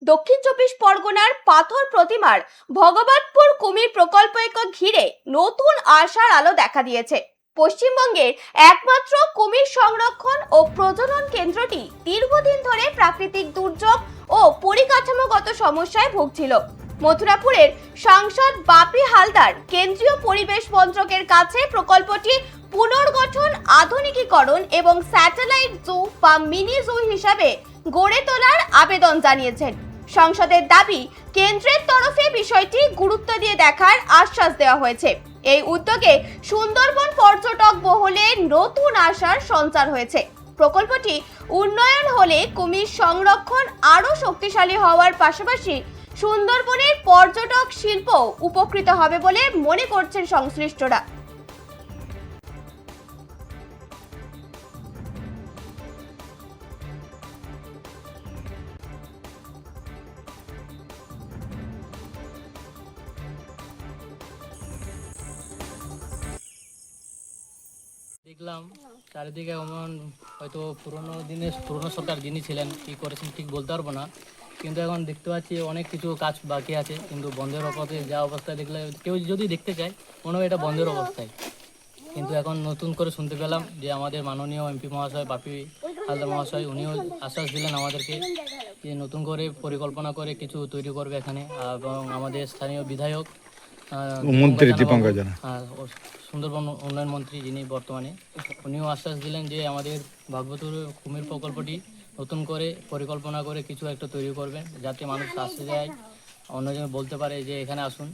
দক্ষিণ চব্বিশ পরগনার পাথর প্রতিমার ভগবানপুর কুমির প্রকল্পকে ঘিরে নতুন আশার আলো দেখা দিয়েছে। পশ্চিমবঙ্গের একমাত্র কুমির সংরক্ষণ ও প্রজনন কেন্দ্রটি দীর্ঘদিন ধরে প্রাকৃতিক দুর্যোগ ও পরিকাঠামোগত সমস্যায় ভুগছিল। মথুরাপুরের সাংসদ বাপি হালদার কেন্দ্রীয় পরিবেশ মন্ত্রকের কাছে প্রকল্পটি পুনর্গঠন, আধুনিকীকরণ এবং স্যাটেলাইট জু বা মিনি জু হিসাবে গড়ে তোলার আবেদন জানিয়েছেন। সংসদের দাবি, কেন্দ্রের তরফে বিষয়টি গুরুত্ব দিয়ে দেখার আশ্বাস দেওয়া হয়েছে। এই উদ্যোগে সুন্দরবন পর্যটক মহলে নতুন আশার সঞ্চার হয়েছে। প্রকল্পটি উন্নয়ন হলে কুমির সংরক্ষণ আরো শক্তিশালী হওয়ার পাশাপাশি সুন্দরবনের পর্যটক শিল্প উপকৃত হবে বলে মনে করছেন সংশ্লিষ্টরা। দেখলাম চারিদিকে এমন, হয়তো পুরনো সরকার যিনি ছিলেন কী করেছেন ঠিক বলতে পারবো না, কিন্তু এখন দেখতে পাচ্ছি অনেক কিছু কাজ বাকি আছে, কিন্তু বন্ধের পথে যা অবস্থায় দেখলে কেউ যদি দেখতে চায় মনে হয় এটা বন্ধের অবস্থায়। কিন্তু এখন নতুন করে শুনতে পেলাম যে আমাদের মাননীয় এমপি মহাশয় বাপি হালদার মহাশয় উনিও আশ্বাস দিলেন আমাদেরকে যে নতুন করে পরিকল্পনা করে কিছু তৈরি করবে এখানে, এবং আমাদের স্থানীয় বিধায়ক মন্ত্রী দীপঙ্কর জানা, সুন্দরবন উন্নয়ন মন্ত্রী যিনি বর্তমানে, উনিও আশ্বাস দিলেন যে আমাদের ভাগবতুর কুমির প্রকল্পটি নতুন করে পরিকল্পনা করে কিছু একটা তৈরি করবেন, যাতে মানুষ আসতে যায় অন্যজন বলতে পারে যে এখানে আসুন।